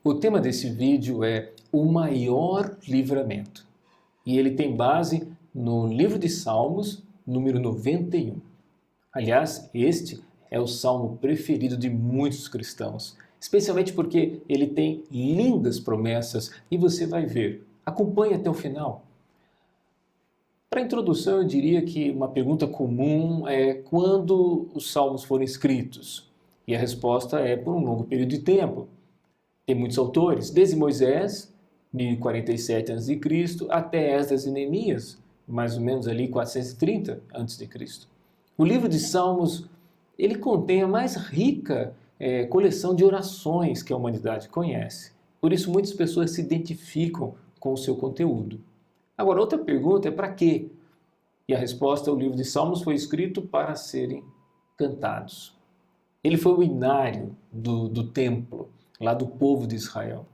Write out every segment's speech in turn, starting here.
O tema desse vídeo é o maior livramento. E ele tem base no livro de Salmos, número 91. Aliás, este é o salmo preferido de muitos cristãos, especialmente porque ele tem lindas promessas e você vai ver. Acompanhe até o final. Para a introdução, eu diria que uma pergunta comum é quando os salmos foram escritos? E a resposta é por um longo período de tempo. Tem muitos autores, desde Moisés, 1047 a.C., até Esdras e Neemias, mais ou menos ali 430 a.C. O livro de Salmos, ele contém a mais rica coleção de orações que a humanidade conhece. Por isso muitas pessoas se identificam com o seu conteúdo. Agora, outra pergunta é para quê? E a resposta é: o livro de Salmos foi escrito para serem cantados. Ele foi o inário do templo, lá do povo de Israel.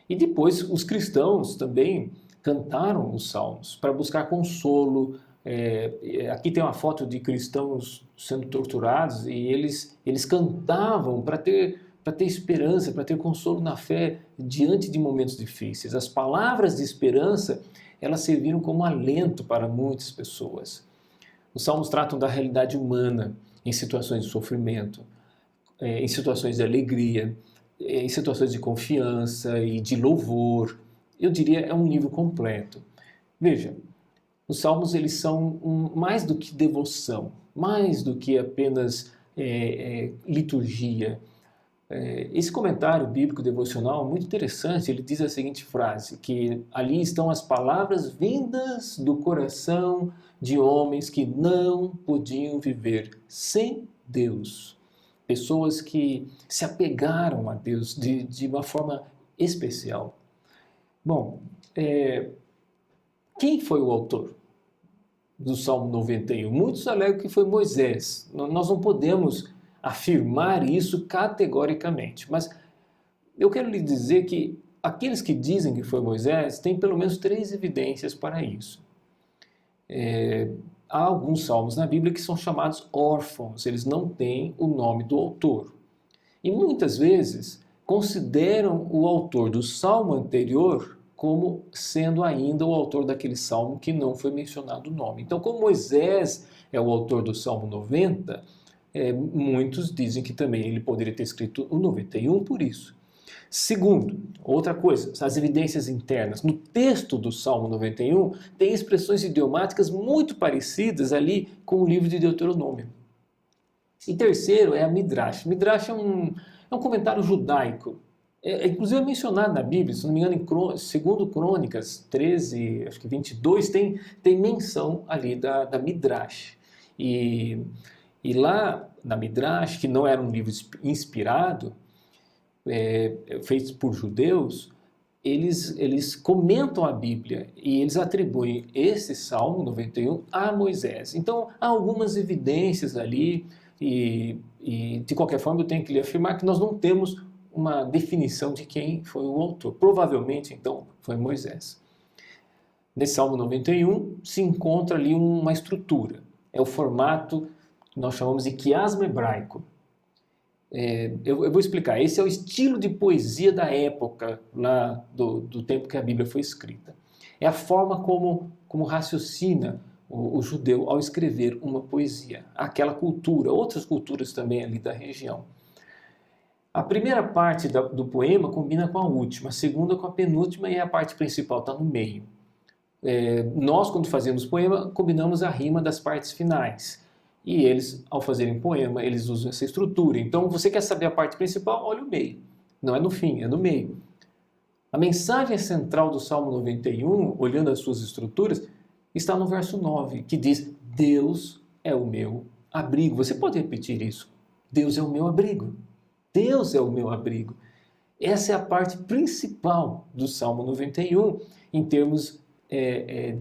E depois os cristãos também cantaram os salmos para buscar consolo. Aqui tem uma foto de cristãos sendo torturados e eles cantavam para ter esperança, para ter consolo na fé diante de momentos difíceis. As palavras de esperança, elas serviram como alento para muitas pessoas. Os salmos tratam da realidade humana em situações de sofrimento, em situações de alegria, em situações de confiança e de louvor. Eu diria, é um livro completo. Veja, os salmos eles são mais do que devoção, mais do que apenas liturgia. Esse comentário bíblico devocional é muito interessante. Ele diz a seguinte frase, que ali estão as palavras vindas do coração de homens que não podiam viver sem Deus. Pessoas que se apegaram a Deus de uma forma especial. Bom, quem foi o autor do Salmo 91? Muitos alegam que foi Moisés. Nós não podemos afirmar isso categoricamente, mas eu quero lhe dizer que aqueles que dizem que foi Moisés têm pelo menos 3 evidências para isso. Há alguns salmos na Bíblia que são chamados órfãos, eles não têm o nome do autor. E muitas vezes consideram o autor do salmo anterior como sendo ainda o autor daquele salmo que não foi mencionado o nome. Então, como Moisés é o autor do Salmo 90, muitos dizem que também ele poderia ter escrito o 91 por isso. Segundo, outra coisa, as evidências internas. No texto do Salmo 91, tem expressões idiomáticas muito parecidas ali com o livro de Deuteronômio. E terceiro é a Midrash. Midrash é um comentário judaico. Inclusive é mencionado na Bíblia, se não me engano, em 2 Crônicas 13, acho que 22, tem menção ali da Midrash. E lá na Midrash, que não era um livro inspirado, feitos por judeus, eles comentam a Bíblia e eles atribuem esse Salmo 91 a Moisés. Então, há algumas evidências ali e de qualquer forma eu tenho que lhe afirmar que nós não temos uma definição de quem foi o autor. Provavelmente, então, foi Moisés. Nesse Salmo 91 se encontra ali uma estrutura. É o formato que nós chamamos de quiasma hebraico. Eu vou explicar. Esse é o estilo de poesia da época, lá do tempo que a Bíblia foi escrita. É a forma como raciocina o judeu ao escrever uma poesia. Aquela cultura, outras culturas também ali da região. A primeira parte do poema combina com a última, a segunda com a penúltima e a parte principal está no meio. Nós, quando fazemos poema, combinamos a rima das partes finais. E eles, ao fazerem poema, eles usam essa estrutura. Então, você quer saber a parte principal? Olha o meio. Não é no fim, é no meio. A mensagem central do Salmo 91, olhando as suas estruturas, está no verso 9, que diz: Deus é o meu abrigo. Você pode repetir isso? Deus é o meu abrigo. Deus é o meu abrigo. Essa é a parte principal do Salmo 91, em termos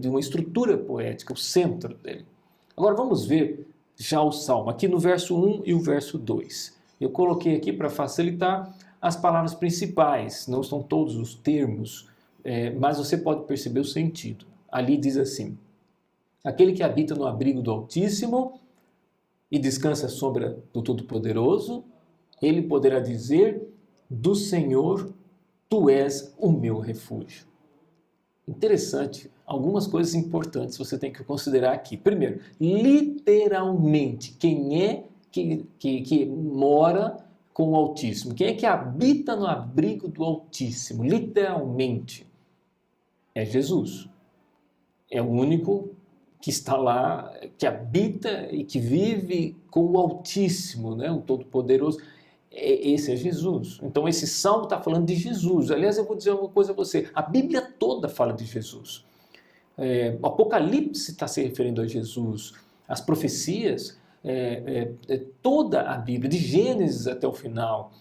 de uma estrutura poética, o centro dele. Agora vamos ver já o Salmo, aqui no verso 1 e o verso 2. Eu coloquei aqui para facilitar as palavras principais, não estão todos os termos, mas você pode perceber o sentido. Ali diz assim: aquele que habita no abrigo do Altíssimo e descansa à sombra do Todo-Poderoso, ele poderá dizer: do Senhor Tu és o meu refúgio. Interessante, algumas coisas importantes você tem que considerar aqui. Primeiro, literalmente, quem é que mora com o Altíssimo? Quem é que habita no abrigo do Altíssimo? Literalmente, é Jesus. É o único que está lá, que habita e que vive com o Altíssimo, né? O Todo-Poderoso. Esse é Jesus. Então esse salmo está falando de Jesus. Aliás, eu vou dizer uma coisa a você. A Bíblia toda fala de Jesus. O Apocalipse está se referindo a Jesus. As profecias, toda a Bíblia, de Gênesis até o final.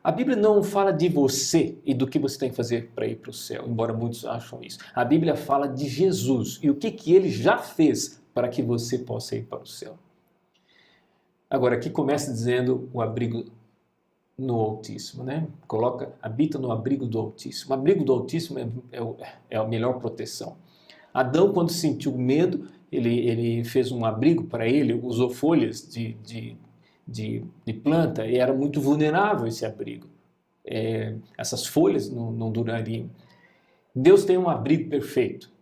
A Bíblia não fala de você e do que você tem que fazer para ir para o céu, embora muitos acham isso. A Bíblia fala de Jesus e o que ele já fez para que você possa ir para o céu. Agora, aqui começa dizendo o abrigo no Altíssimo, né? Habita no abrigo do Altíssimo. O abrigo do Altíssimo é a melhor proteção. Adão, quando sentiu medo, ele fez um abrigo para ele, usou folhas de planta, e era muito vulnerável esse abrigo. Essas folhas não durariam. Deus tem um abrigo perfeito.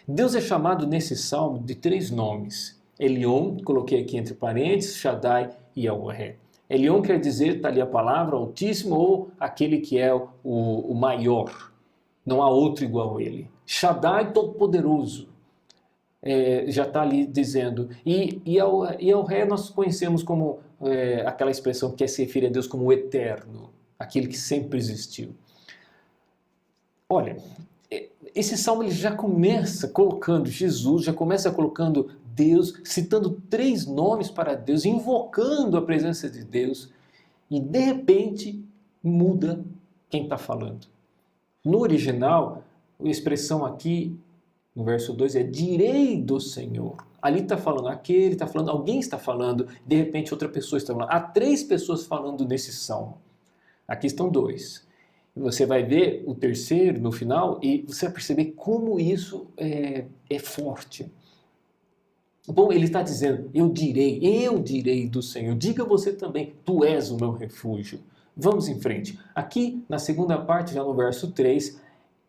Deus é chamado nesse salmo de 3 nomes. Elion, coloquei aqui entre parênteses, Shaddai e El-Ré. Elion quer dizer, está ali a palavra, Altíssimo, ou aquele que é o maior. Não há outro igual a ele. Shaddai, Todo-Poderoso. Já está ali dizendo. E El-Ré nós conhecemos como aquela expressão que se refere a Deus como o eterno, aquele que sempre existiu. Olha, esse salmo ele já começa colocando Jesus, já começa colocando Deus, citando 3 nomes para Deus, invocando a presença de Deus, e de repente muda quem está falando. No original, a expressão aqui, no verso 2, é direi do Senhor. Ali está falando aquele, está falando, alguém está falando, de repente outra pessoa está falando. Há 3 pessoas falando nesse salmo. Aqui estão 2. Você vai ver o terceiro no final e você vai perceber como isso é forte. Bom, ele está dizendo, eu direi do Senhor. Diga você também, tu és o meu refúgio. Vamos em frente. Aqui, na segunda parte, já no verso 3,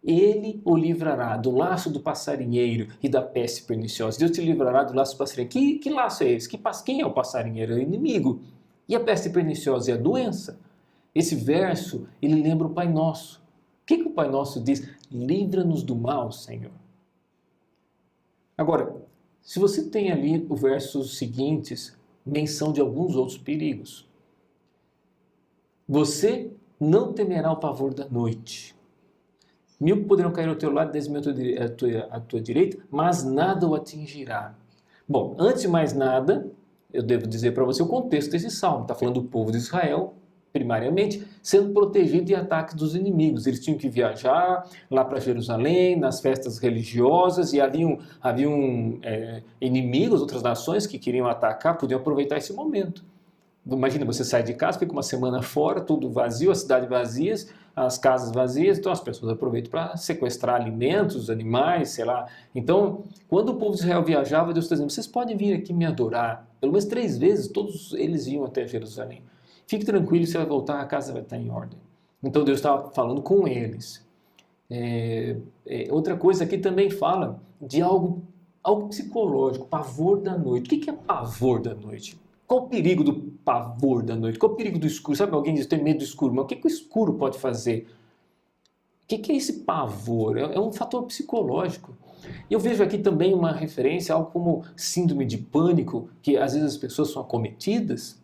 ele o livrará do laço do passarinheiro e da peste perniciosa. Deus te livrará do laço do passarinheiro. Que laço é esse? Quem é o passarinheiro? É o inimigo. E a peste perniciosa é a doença. Esse verso, ele lembra o Pai Nosso. O que o Pai Nosso diz? Livra-nos do mal, Senhor. Agora, se você tem ali os versos seguintes, menção de alguns outros perigos. Você não temerá o pavor da noite. 1000 poderão cair ao teu lado, 10.000 à tua direita, mas nada o atingirá. Bom, antes de mais nada, eu devo dizer para você o contexto desse salmo. Está falando do povo de Israel, primariamente, sendo protegido de ataques dos inimigos. Eles tinham que viajar lá para Jerusalém, nas festas religiosas, e haviam inimigos, outras nações que queriam atacar, podiam aproveitar esse momento. Imagina, você sai de casa, fica uma semana fora, tudo vazio, a cidade vazia, as casas vazias, então as pessoas aproveitam para sequestrar alimentos, animais, sei lá. Então, quando o povo de Israel viajava, Deus está dizendo, vocês podem vir aqui me adorar. Pelo menos 3 vezes, todos eles iam até Jerusalém. Fique tranquilo, você vai voltar, a casa vai estar em ordem. Então Deus estava falando com eles. Outra coisa aqui também fala de algo psicológico, pavor da noite. O que é pavor da noite? Qual o perigo do pavor da noite? Qual o perigo do escuro? Sabe, alguém diz, tem medo do escuro, mas o que o escuro pode fazer? O que é esse pavor? É um fator psicológico. Eu vejo aqui também uma referência a algo como síndrome de pânico, que às vezes as pessoas são acometidas.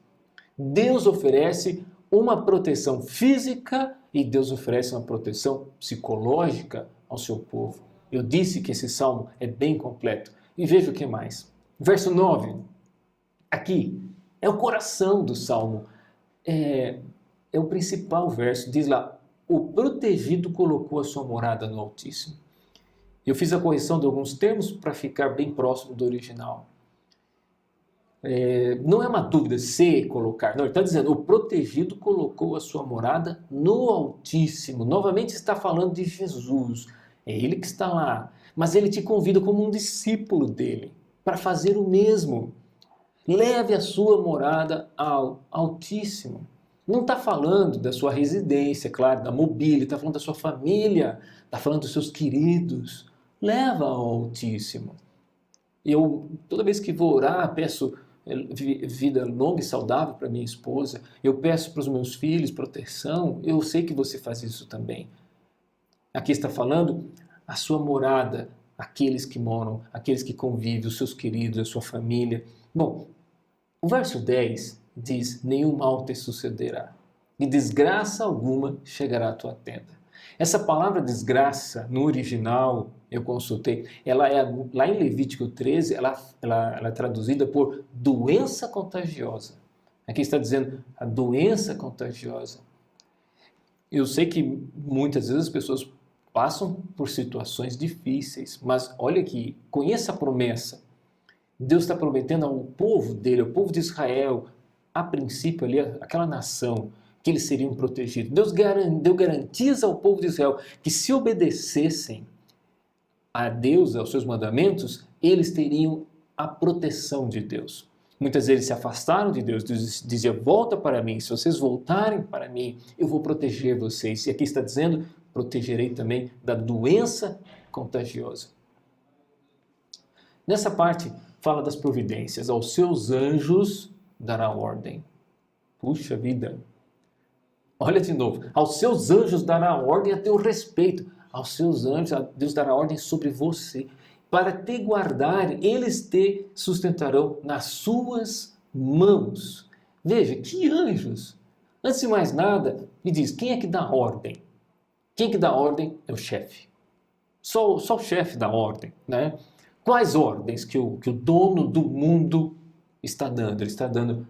Deus oferece uma proteção física e Deus oferece uma proteção psicológica ao seu povo. Eu disse que esse salmo é bem completo. E veja o que mais. Verso 9. Aqui é o coração do salmo. É o principal verso. Diz lá, o protegido colocou a sua morada no Altíssimo. Eu fiz a correção de alguns termos para ficar bem próximo do original. Não é uma dúvida se colocar. Não, ele está dizendo, o protegido colocou a sua morada no Altíssimo. Novamente está falando de Jesus. É ele que está lá. Mas ele te convida como um discípulo dele para fazer o mesmo. Leve a sua morada ao Altíssimo. Não está falando da sua residência, claro, da mobília, está falando da sua família, está falando dos seus queridos. Leva ao Altíssimo. Eu, toda vez que vou orar, peço vida longa e saudável para minha esposa, eu peço para os meus filhos proteção, eu sei que você faz isso também. Aqui está falando a sua morada, aqueles que moram, aqueles que convivem, os seus queridos, a sua família. Bom, o verso 10 diz: nenhum mal te sucederá, e desgraça alguma chegará à tua tenda. Essa palavra desgraça, no original, eu consultei, ela é, lá em Levítico 13, ela é traduzida por doença contagiosa. Aqui está dizendo a doença contagiosa. Eu sei que muitas vezes as pessoas passam por situações difíceis, mas olha aqui, conheça a promessa. Deus está prometendo ao povo dele, ao povo de Israel, a princípio ali, aquela nação, que eles seriam protegidos. Deus deu garantias ao povo de Israel que se obedecessem a Deus, aos seus mandamentos, eles teriam a proteção de Deus. Muitas vezes se afastaram de Deus, Deus dizia: volta para mim, se vocês voltarem para mim, eu vou proteger vocês. E aqui está dizendo: protegerei também da doença contagiosa. Nessa parte, fala das providências. Aos seus anjos dará ordem. Puxa vida! Olha de novo. Aos seus anjos dará ordem a teu respeito. Aos seus anjos, Deus dará ordem sobre você. Para te guardar, eles te sustentarão nas suas mãos. Veja, que anjos! Antes de mais nada, me diz, quem é que dá ordem? Quem que dá ordem é o chefe. Só o chefe dá ordem, né? Quais ordens que o dono do mundo está dando? Ele está dando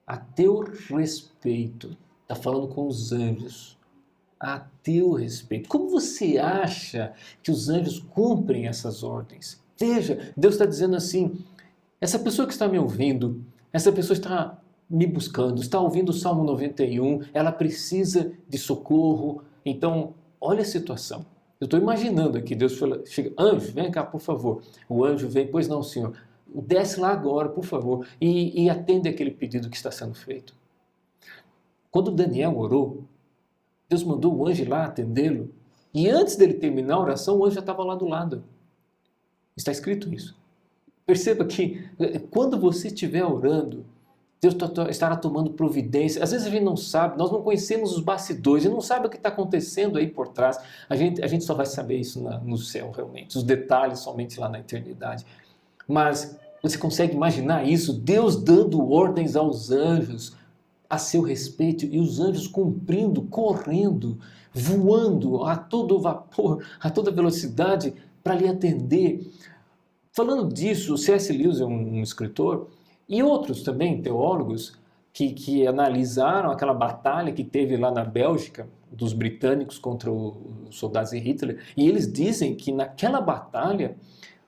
a teu respeito. Está falando com os anjos. A teu respeito. Como você acha que os anjos cumprem essas ordens? Veja, Deus está dizendo assim: essa pessoa que está me ouvindo, essa pessoa está me buscando, está ouvindo o Salmo 91, ela precisa de socorro. Então, olha a situação. Eu estou imaginando aqui, Deus chega: anjo, vem cá, por favor. O anjo vem: pois não, senhor. Desce lá agora, por favor, e atende aquele pedido que está sendo feito. Quando Daniel orou, Deus mandou o anjo ir lá atendê-lo, e antes dele terminar a oração, o anjo já estava lá do lado. Está escrito isso. Perceba que quando você estiver orando, Deus estará tomando providência. Às vezes a gente não sabe, nós não conhecemos os bastidores, a gente não sabe o que está acontecendo aí por trás. A gente só vai saber isso no céu, realmente. Os detalhes somente lá na eternidade. Mas você consegue imaginar isso? Deus dando ordens aos anjos a seu respeito, e os anjos cumprindo, correndo, voando a todo vapor, a toda velocidade para lhe atender. Falando disso, C.S. Lewis é um escritor, e outros também, teólogos, que analisaram aquela batalha que teve lá na Bélgica, dos britânicos contra os soldados de Hitler, e eles dizem que naquela batalha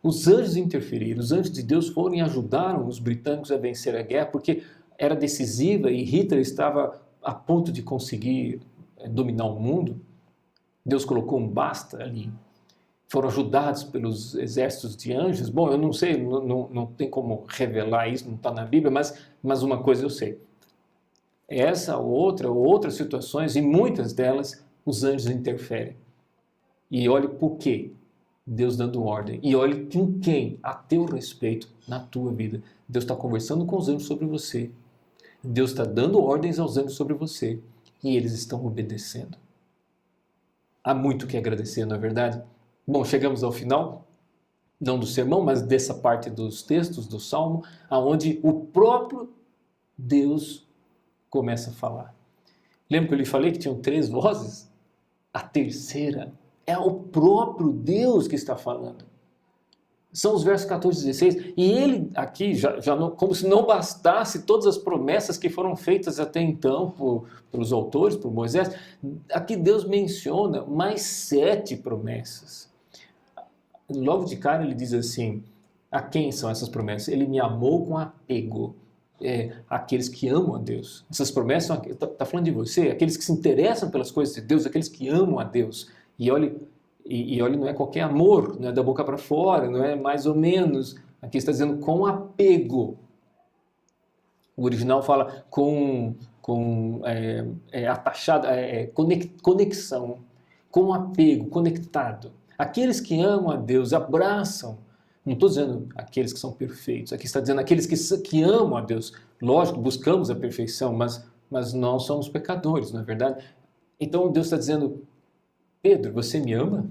os anjos interferiram, os anjos de Deus foram e ajudaram os britânicos a vencer a guerra, porque era decisiva e Hitler estava a ponto de conseguir dominar o mundo. Deus colocou um basta ali. Foram ajudados pelos exércitos de anjos. Bom, eu não sei, não tem como revelar isso, não está na Bíblia, mas uma coisa eu sei. Essa outras situações, e muitas delas, os anjos interferem. E olhe por quê. Deus dando ordem. E olhe em quem, a teu respeito, na tua vida. Deus está conversando com os anjos sobre você. Deus está dando ordens aos anjos sobre você. E eles estão obedecendo. Há muito o que agradecer, não é verdade? Bom, chegamos ao final, não do sermão, mas dessa parte dos textos do Salmo, onde o próprio Deus começa a falar. Lembra que eu lhe falei que tinham 3 vozes? A terceira é o próprio Deus que está falando. São os versos 14 e 16. E ele aqui, como se não bastasse todas as promessas que foram feitas até então pelos autores, por Moisés, aqui Deus menciona mais 7 promessas. Logo de cara ele diz assim: a quem são essas promessas? Ele me amou com apego. Aqueles que amam a Deus. Essas promessas, está falando de você, aqueles que se interessam pelas coisas de Deus, aqueles que amam a Deus. E olhe, não é qualquer amor, não é da boca para fora, não é mais ou menos. Aqui está dizendo com apego. O original fala com atachado, conexão, com apego, conectado. Aqueles que amam a Deus abraçam, não estou dizendo aqueles que são perfeitos, aqui está dizendo aqueles que amam a Deus. Lógico, buscamos a perfeição, mas nós somos pecadores, não é verdade? Então Deus está dizendo, Pedro, você me ama?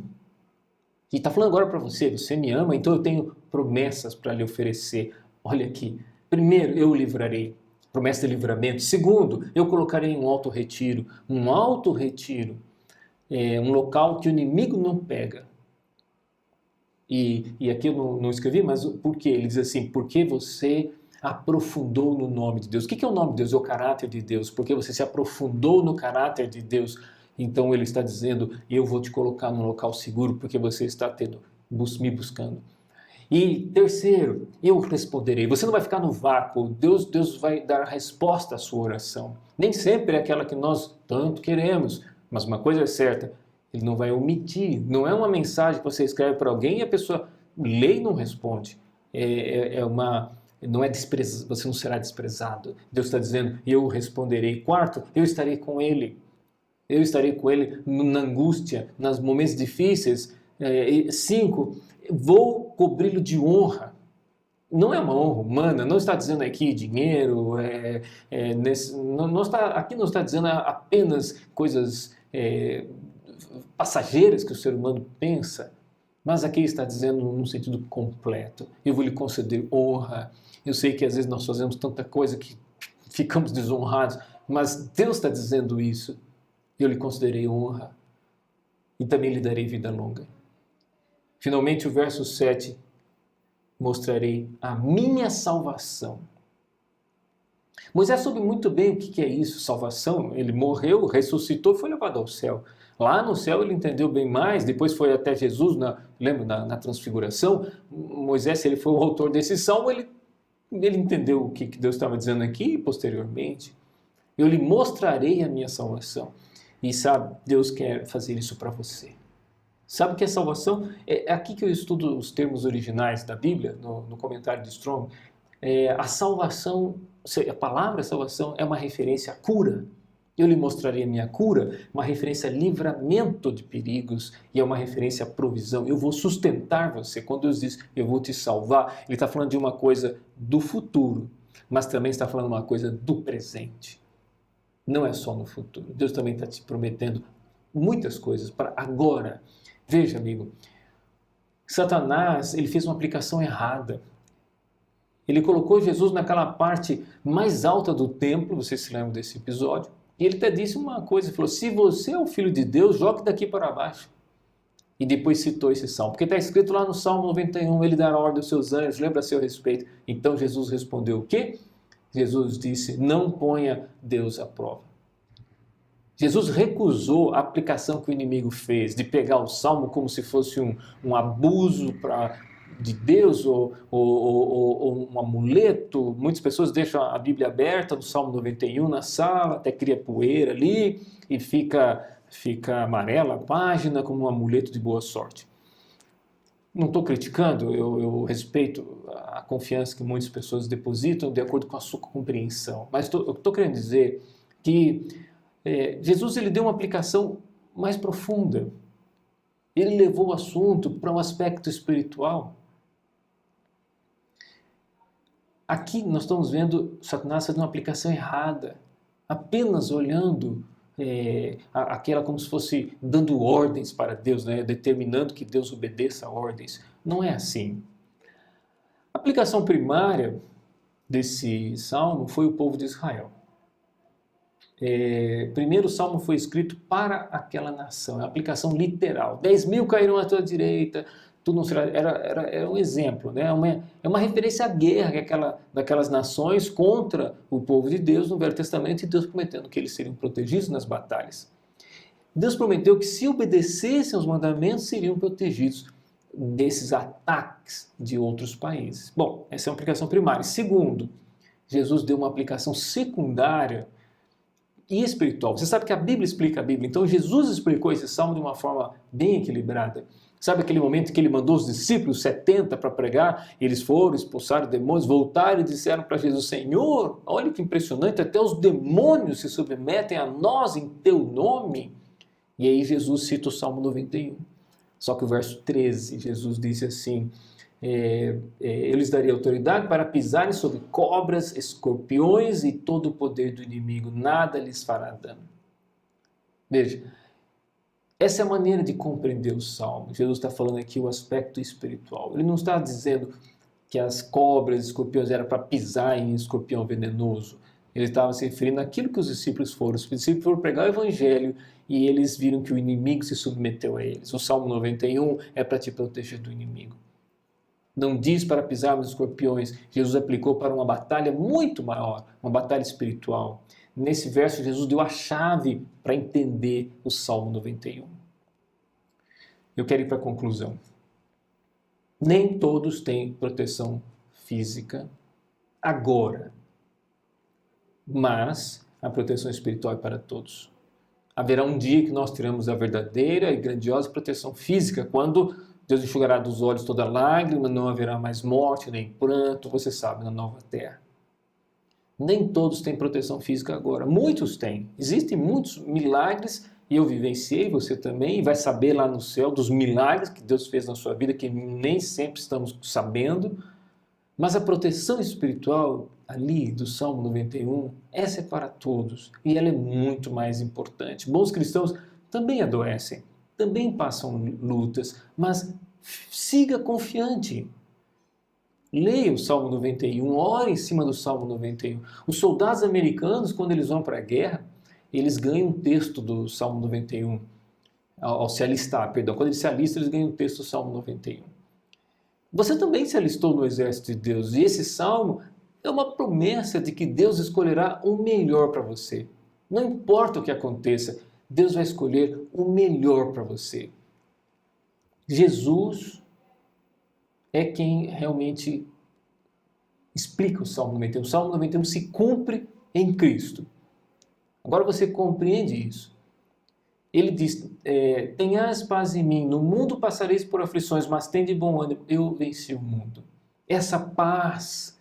E está falando agora para você, você me ama, então eu tenho promessas para lhe oferecer. Olha aqui, primeiro, eu o livrarei, promessa de livramento. Segundo, eu colocarei um alto retiro. Um alto retiro é um local que o inimigo não pega. E aqui eu não escrevi, mas por quê? Ele diz assim, porque você aprofundou no nome de Deus. O que é o nome de Deus? É o caráter de Deus. Porque você se aprofundou no caráter de Deus. Então ele está dizendo, eu vou te colocar num local seguro, porque você está me buscando. E terceiro, eu responderei. Você não vai ficar no vácuo. Deus vai dar resposta à sua oração. Nem sempre é aquela que nós tanto queremos, mas uma coisa é certa, ele não vai omitir. Não é uma mensagem que você escreve para alguém e a pessoa lê e não responde. Não é você não será desprezado. Deus está dizendo, eu responderei. Quarto, eu estarei com ele. Eu estarei com ele na angústia, nos momentos difíceis. 5, vou cobri-lo de honra. Não é uma honra humana, não está dizendo aqui dinheiro, aqui não está dizendo apenas coisas passageiras que o ser humano pensa, mas aqui está dizendo num sentido completo. Eu vou lhe conceder honra. Eu sei que às vezes nós fazemos tanta coisa que ficamos desonrados, mas Deus está dizendo isso. Eu lhe concederei honra e também lhe darei vida longa. Finalmente, o verso 7, mostrarei a minha salvação. Moisés soube muito bem o que é isso, salvação. Ele morreu, ressuscitou e foi levado ao céu. Lá no céu ele entendeu bem mais, depois foi até Jesus, lembra, na transfiguração. Moisés, ele foi o autor desse salmo, ele entendeu o que Deus estava dizendo aqui posteriormente. Eu lhe mostrarei a minha salvação. E sabe, Deus quer fazer isso para você. Sabe o que é salvação? É aqui que eu estudo os termos originais da Bíblia, no comentário de Strong. A salvação, a palavra salvação é uma referência à cura. Eu lhe mostrarei a minha cura, uma referência a livramento de perigos e é uma referência à provisão. Eu vou sustentar você. Quando Deus diz, eu vou te salvar, Ele está falando de uma coisa do futuro, mas também está falando de uma coisa do presente. Não é só no futuro. Deus também está te prometendo muitas coisas para agora. Veja, amigo, Satanás, ele fez uma aplicação errada. Ele colocou Jesus naquela parte mais alta do templo, vocês se lembram desse episódio, e ele até disse uma coisa, ele falou, se você é o Filho de Deus, jogue daqui para baixo. E depois citou esse salmo, porque está escrito lá no Salmo 91, ele dará ordem aos seus anjos, lembra a seu respeito. Então Jesus respondeu o quê? Jesus disse, não ponha Deus à prova. Jesus recusou a aplicação que o inimigo fez, de pegar o salmo como se fosse um abuso de Deus ou um amuleto. Muitas pessoas deixam a Bíblia aberta no Salmo 91 na sala, até cria poeira ali e fica amarela a página como um amuleto de boa sorte. Não estou criticando, eu respeito a confiança que muitas pessoas depositam de acordo com a sua compreensão, mas eu estou querendo dizer que Jesus ele deu uma aplicação mais profunda. Ele levou o assunto para um aspecto espiritual. Aqui nós estamos vendo Satanás fazendo uma aplicação errada, apenas olhando aquela como se fosse dando ordens para Deus, né? Determinando que Deus obedeça a ordens. Não é assim. A aplicação primária desse salmo foi o povo de Israel. Primeiro o salmo foi escrito para aquela nação, é uma aplicação literal. 10.000 caíram à tua direita, tu não será. Era um exemplo, né? É uma referência à guerra daquelas nações contra o povo de Deus no Velho Testamento e Deus prometendo que eles seriam protegidos nas batalhas. Deus prometeu que se obedecessem aos mandamentos seriam protegidos desses ataques de outros países. Bom, essa é uma aplicação primária. Segundo, Jesus deu uma aplicação secundária e espiritual. Você sabe que a Bíblia explica a Bíblia, então Jesus explicou esse salmo de uma forma bem equilibrada. Sabe aquele momento que ele mandou os discípulos, 70, para pregar? Eles foram, expulsaram demônios, voltaram e disseram para Jesus: Senhor, olha que impressionante, até os demônios se submetem a nós em teu nome. E aí Jesus cita o Salmo 91. Só que o verso 13, Jesus disse assim: eu lhes daria autoridade para pisarem sobre cobras, escorpiões e todo o poder do inimigo, nada lhes fará dano. Veja, essa é a maneira de compreender o Salmo. Jesus está falando aqui o aspecto espiritual. Ele não está dizendo que as cobras e escorpiões eram para pisar em escorpião venenoso. Ele estava se referindo àquilo que os discípulos foram. Os discípulos foram pregar o evangelho e eles viram que o inimigo se submeteu a eles. O Salmo 91 é para te proteger do inimigo. Não diz para pisar nos escorpiões. Jesus aplicou para uma batalha muito maior, uma batalha espiritual. Nesse verso, Jesus deu a chave para entender o Salmo 91. Eu quero ir para a conclusão. Nem todos têm proteção física agora, mas a proteção espiritual é para todos. Haverá um dia que nós teremos a verdadeira e grandiosa proteção física, quando Deus enxugará dos olhos toda lágrima, não haverá mais morte, nem pranto, você sabe, na nova terra. Nem todos têm proteção física agora, muitos têm. Existem muitos milagres, e eu vivenciei, você também, e vai saber lá no céu dos milagres que Deus fez na sua vida, que nem sempre estamos sabendo, mas a proteção espiritual ali do Salmo 91, essa é para todos, e ela é muito mais importante. Bons cristãos também adoecem, também passam lutas, mas siga confiante. Leia o Salmo 91, ore em cima do Salmo 91. Os soldados americanos, quando eles vão para a guerra, eles ganham um texto do Salmo 91, ao se alistar, perdão. Quando eles se alistam, eles ganham um texto do Salmo 91. Você também se alistou no exército de Deus, e esse Salmo é uma promessa de que Deus escolherá o melhor para você. Não importa o que aconteça, Deus vai escolher o melhor para você. Jesus é quem realmente explica o Salmo 91. O Salmo 91 se cumpre em Cristo. Agora você compreende isso. Ele diz, tenhais paz em mim, no mundo passareis por aflições, mas tende bom ânimo, eu venci o mundo. Essa paz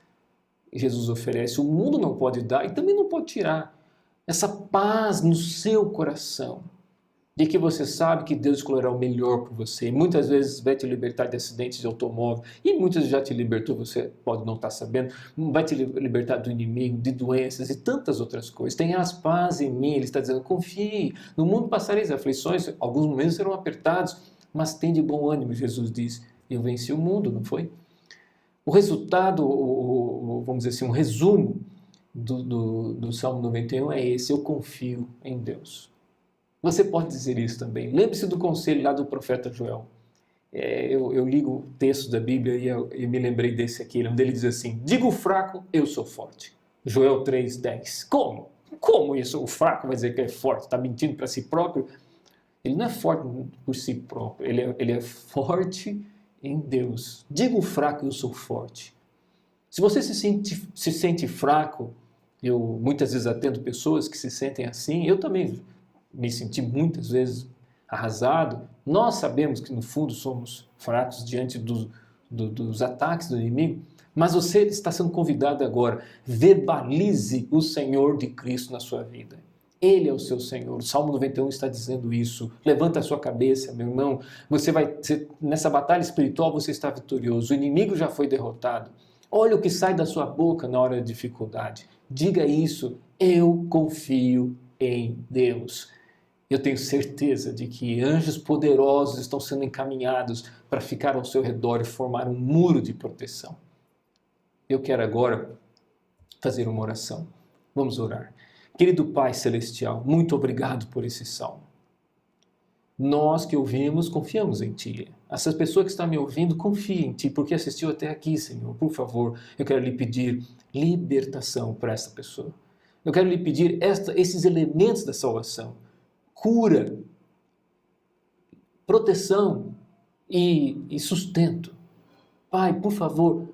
Jesus oferece, o mundo não pode dar e também não pode tirar. Essa paz no seu coração, de que você sabe que Deus escolherá o melhor para você. E muitas vezes vai te libertar de acidentes de automóvel, e muitas já te libertou, você pode não estar sabendo, vai te libertar do inimigo, de doenças e tantas outras coisas. Tenhas paz em mim, ele está dizendo, confie, no mundo passareis aflições, alguns momentos serão apertados, mas tem de bom ânimo, Jesus diz, eu venci o mundo, não foi? O resultado, vamos dizer assim, um resumo do Salmo 91 é esse, eu confio em Deus. Você pode dizer isso também. Lembre-se do conselho lá do profeta Joel. Eu ligo textos da Bíblia e eu me lembrei desse aqui, onde ele diz assim, diga o fraco, eu sou forte. Joel 3:10. Como? Como isso? O fraco vai dizer que é forte? Está mentindo para si próprio? Ele não é forte por si próprio, ele é forte em Deus. Diga o fraco, eu sou forte. Se você se sente fraco, eu muitas vezes atendo pessoas que se sentem assim, eu também me senti muitas vezes arrasado. Nós sabemos que no fundo somos fracos diante dos ataques do inimigo, mas você está sendo convidado agora, verbalize o Senhor de Cristo na sua vida. Ele é o seu Senhor. O Salmo 91 está dizendo isso. Levanta a sua cabeça, meu irmão. Nessa batalha espiritual você está vitorioso. O inimigo já foi derrotado. Olha o que sai da sua boca na hora da dificuldade. Diga isso. Eu confio em Deus. Eu tenho certeza de que anjos poderosos estão sendo encaminhados para ficar ao seu redor e formar um muro de proteção. Eu quero agora fazer uma oração. Vamos orar. Querido Pai Celestial, muito obrigado por esse salmo. Nós que ouvimos, confiamos em Ti. Essa pessoa que está me ouvindo, confia em Ti, porque assistiu até aqui, Senhor. Por favor, eu quero lhe pedir libertação para essa pessoa. Eu quero lhe pedir esses elementos da salvação. Cura, proteção e sustento. Pai, por favor,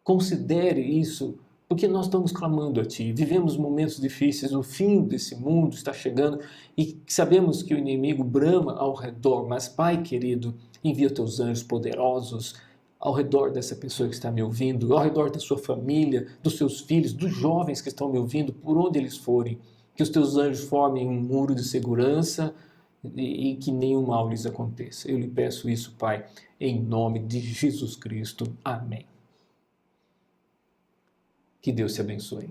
considere isso Porque nós estamos clamando a Ti, vivemos momentos difíceis, o fim desse mundo está chegando e sabemos que o inimigo brama ao redor, mas Pai querido, envia Teus anjos poderosos ao redor dessa pessoa que está me ouvindo, ao redor da sua família, dos seus filhos, dos jovens que estão me ouvindo, por onde eles forem, que os Teus anjos formem um muro de segurança e que nenhum mal lhes aconteça. Eu lhe peço isso, Pai, em nome de Jesus Cristo. Amém. Que Deus te abençoe.